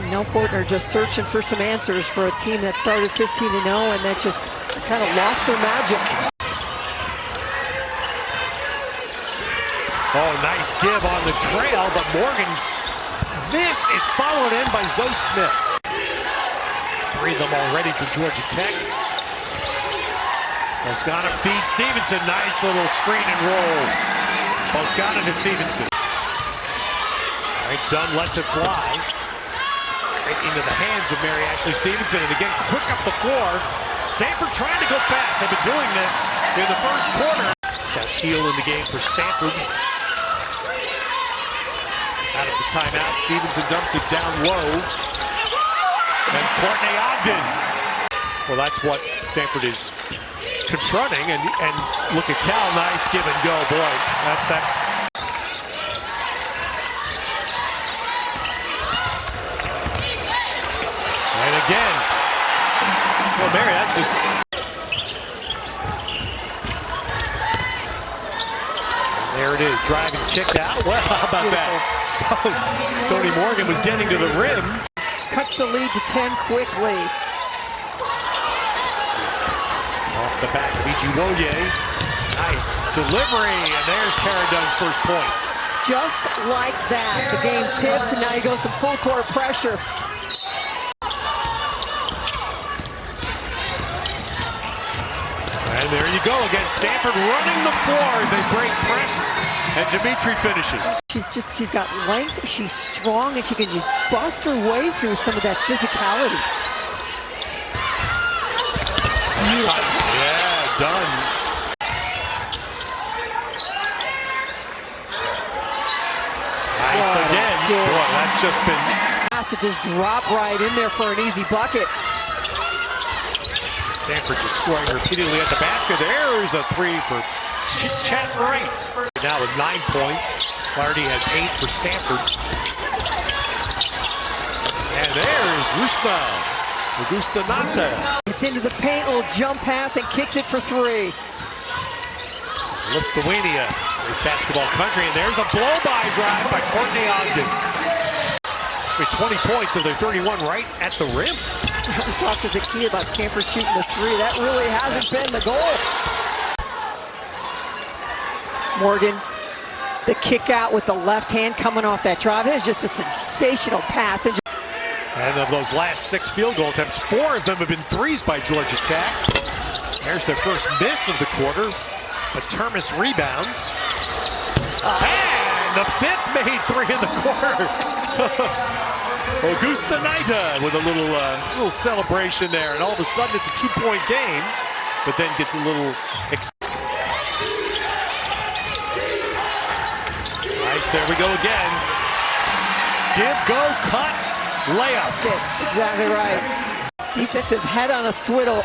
No, Fortner just searching for some answers for a team that started 15-0 and that just kind of lost their magic. Oh, nice give on the trail, but Morgan's miss is followed in by Zoe Smith. 3 of them already for Georgia Tech. Bosgana feeds Stevenson. Nice little screen and roll. Bosgana to Stevenson. All right, Dunn lets it fly. Right into the hands of Mary Ashley Stevenson. And again, quick up the floor. Stanford trying to go fast. They've been doing this in the first quarter. Castile in the game for Stanford. Out of the timeout, Stevenson dumps it down low. And Courtney Ogden. Well, that's what Stanford is confronting. And look at Cal, nice give and go. Boy, that and again. Well, Mary, that's just... There it is, driving kick out. Well, how about that? So, Tonie Morgan was getting to the rim. Cuts the lead to 10 quickly. Off the back of Ijiwoye. Nice delivery, and there's Cara Dunn's first points. Just like that, the game tips, and now you go some full court pressure. And there you go again, Stanford running the floor as they break press, and Dimitri finishes. She's got length, she's strong, and she can just bust her way through some of that physicality. Yeah, done. Nice again. Boy, that's just been... Has to just drop right in there for an easy bucket. Stanford just scoring repeatedly at the basket. There's a 3 for Chat Wright. Now with 9 points. Clardy has 8 for Stanford. And there's Rusma Augustanata. It's into the paint, little jump pass, and kicks it for 3. Lithuania, basketball country, and there's a blow-by drive by Courtney Ogden. With 20 points of their 31 right at the rim. We talked as a key about Stanford shooting the 3. That really hasn't been the goal. Morgan, the kick out with the left hand coming off that drive. It was just a sensational pass. And of those last 6 field goal attempts, 4 of them have been 3s by Georgia Tech. There's their first miss of the quarter. But Termis rebounds. And the 5th made 3 in the quarter. Augustanita with a little celebration there, and all of a sudden it's a 2-point game, but then gets a little nice. There we go again. Give, go, cut, layup. Exactly right. Defensive head on a swivel.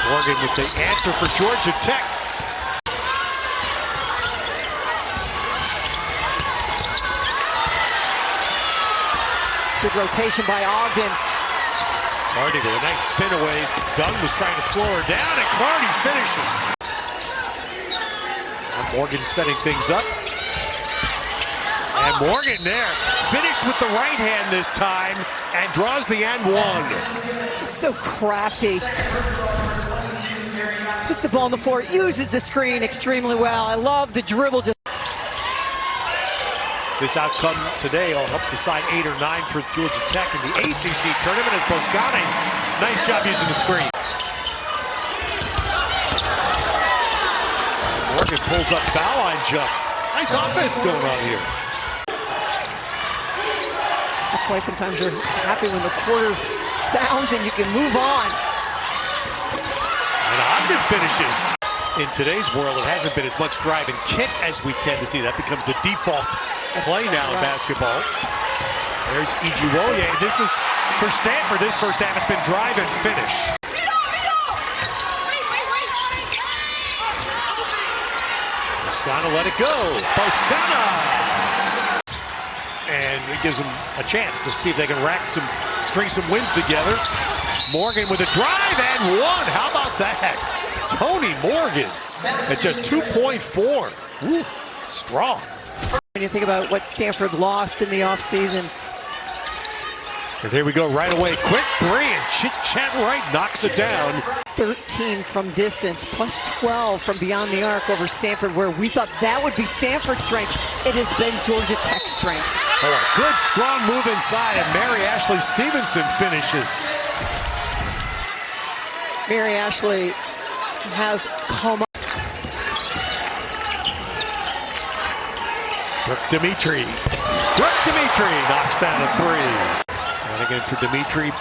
Morgan with the answer for Georgia Tech. Good rotation by Ogden. Clardy with a nice spin away. Dunn was trying to slow her down, and Clardy finishes. And Morgan setting things up. And Morgan there, finished with the right hand this time, and draws the and one. Just so crafty. Puts the ball on the floor, uses the screen extremely well. I love the dribble. This outcome today will help decide 8 or 9 for Georgia Tech in the ACC tournament as Bosgana. Nice job using the screen. Morgan pulls up foul line jump. Nice offense going on here. That's why sometimes you're happy when the quarter sounds and you can move on. And Ogden finishes. In today's world, it hasn't been as much drive and kick as we tend to see. That becomes the default play now in basketball. There's Ijiwoye. This is for Stanford. This first half has been drive and finish. Bosgana let it go. Bosgana! And it gives them a chance to see if they can string some wins together. Morgan with a drive and 1. How about that? Tonie Morgan at just 2.4. Strong. When you think about what Stanford lost in the offseason. And here we go right away. Quick three, and Chit-Chat Wright knocks it down. 13 from distance, plus 12 from beyond the arc over Stanford, where we thought that would be Stanford's strength. It has been Georgia Tech's strength. Oh, a good, strong move inside, and Mary Ashley Stevenson finishes. Mary Ashley has come up. Brooke Dimitri knocks down a three. And again for Dimitri,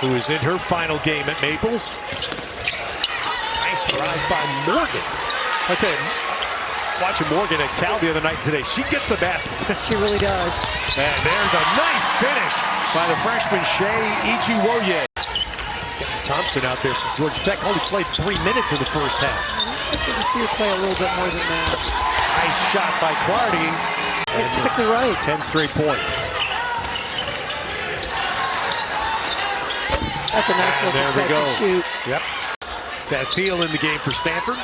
who is in her final game at Maples. Nice drive by Morgan. I tell you, watching Morgan at Cal the other night today, she gets the basket. She really does. And there's a nice finish by the freshman Shea Ichiwoye. Thompson out there from Georgia Tech only played 3 minutes in the first half. I think to see her play a little bit more than that. Nice shot by Clardy. Exactly right. 10 straight points. That's a nice little catch and shoot. Yep. Tess Heel in the game for Stanford.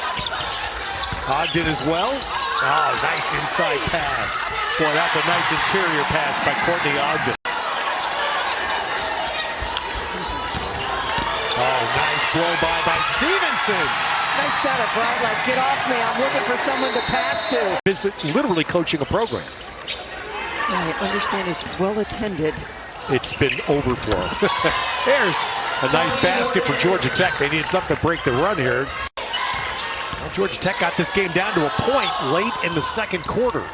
Ogden as well. Oh, nice inside pass. Boy, that's a nice interior pass by Courtney Ogden. Oh, nice blow by Stevenson. Nice setup, right? Like, get off me. I'm looking for someone to pass to. Is literally coaching a program. I understand it's well attended. It's been overflow. There's a nice basket for Georgia Tech. They needed something to break the run here. Well, Georgia Tech got this game down to a point late in the second quarter.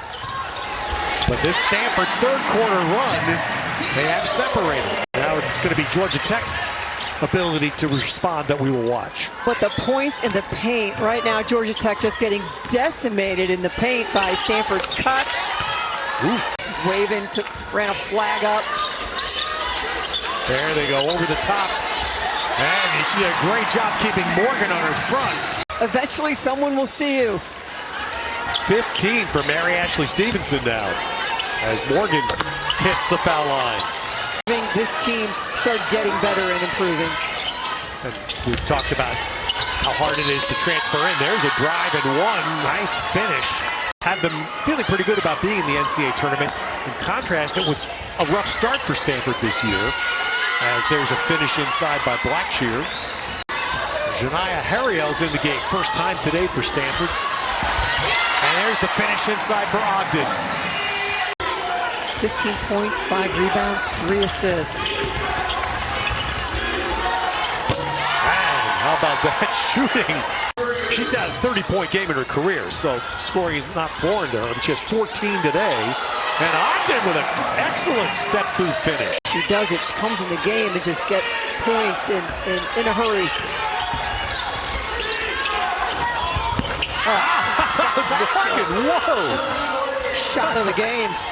But this Stanford third quarter run, they have separated. Now it's going to be Georgia Tech's ability to respond that we will watch. But the points in the paint, right now Georgia Tech just getting decimated in the paint by Stanford's cuts. Ooh. Waving, ran a flag up. There they go over the top. And she did a great job keeping Morgan on her front. Eventually someone will see you. 15 for Mary Ashley Stevenson now, as Morgan hits the foul line. This team start getting better and improving. And we've talked about how hard it is to transfer in. There's a drive and one. Nice finish. Had them feeling pretty good about being in the NCAA tournament. In contrast, it was a rough start for Stanford this year, as there's a finish inside by Blackshear. Janiyah Harriel's in the game. First time today for Stanford. And there's the finish inside for Ogden. 15 points, 5 rebounds, 3 assists. And how about that shooting? She's had a 30-point game in her career, so scoring is not foreign to her. She has 14 today. And Ogden with an excellent step-through finish. She does it. She comes in the game and just gets points in a hurry. Whoa! Shot of the games.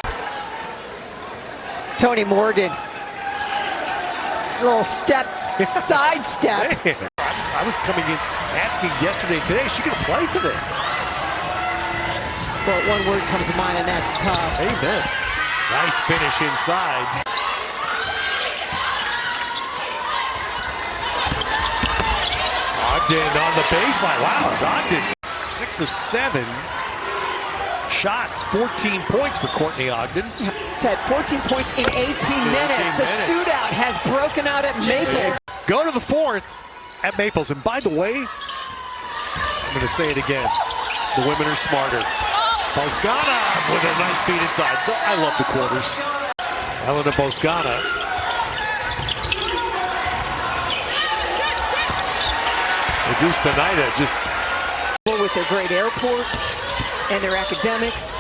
Tonie Morgan. Little step, side step. I was coming in asking yesterday, today, is she going to play today? Well, one word comes to mind, and that's tough. Amen. Nice finish inside. Ogden on the baseline. Wow, it's Ogden. 6 of 7 shots, 14 points for Courtney Ogden. It's at 14 points in 18 minutes. The shootout has broken out at Maples. Go to the fourth at Maples. And by the way, I'm going to say it again. The women are smarter. Bosgana with a nice feed inside. I love the quarters. Elena Bosgana. Augusta Nida just with their great airport and their academics.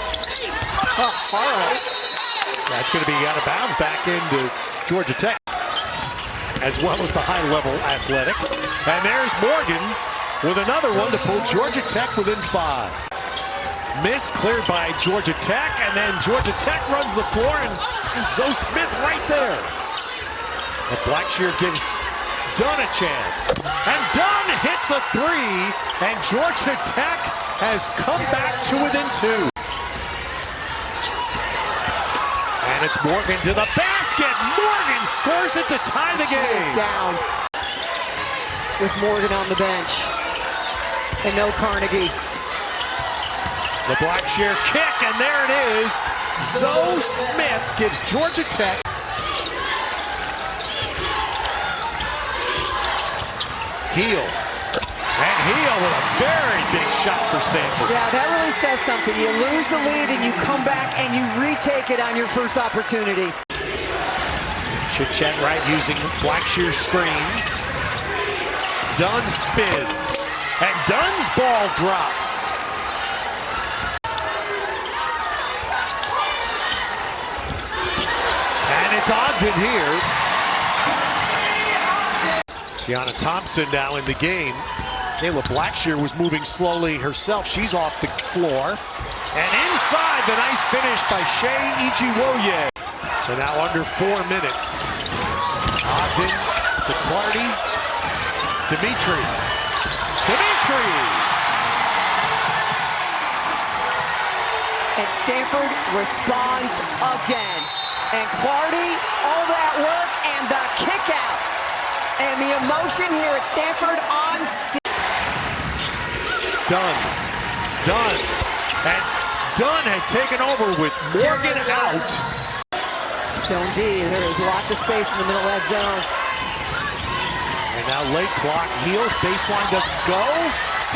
Oh, horrible. That's going to be out of bounds back into Georgia Tech, as well as the high-level athletic. And there's Morgan with another one to pull Georgia Tech within 5. Miss cleared by Georgia Tech, and then Georgia Tech runs the floor, and Zoe Smith right there. But Blackshear gives Dunn a chance, and Dunn hits a 3, and Georgia Tech has come back to within 2. And it's Morgan to the basket. Morgan scores it to tie the game. Down with Morgan on the bench, and no Carnegie. The Blackshear kick, and there it is. Zoe Smith gives Georgia Tech. Heel. And Heel with a very big shot for Stanford. Yeah, that really says something. You lose the lead and you come back and you retake it on your first opportunity. Chichet right using Blackshear screens. Dunn spins. And Dunn's ball drops. And it's Ogden here. Tiana Thompson now in the game. Kayla Blackshear was moving slowly herself. She's off the floor. And inside, the nice finish by Shea Ichiwoye. So now under 4 minutes. Ogden to Clardy. Dimitri. And Stanford responds again. And Clardy, all that work and the kick out. And the emotion here at Stanford on Dunn. And Dunn has taken over with Morgan out. Zone D, there is lots of space in the middle of that zone. And now late clock, Heel, baseline doesn't go.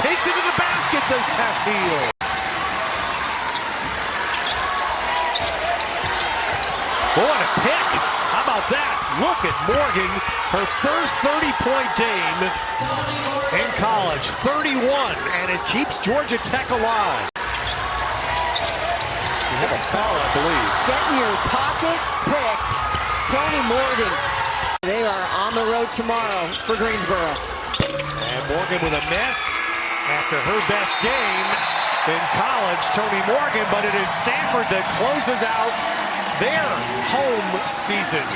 Takes it to the basket, does Tess Heel. What a pick. How about that? Look at Morgan, her first 30-point game in college, 31, and it keeps Georgia Tech alive. You have a foul, I believe. Getting your pocket picked. Tonie Morgan. They are on the road tomorrow for Greensboro. And Morgan with a miss after her best game in college, Tonie Morgan, but it is Stanford that closes out their home season.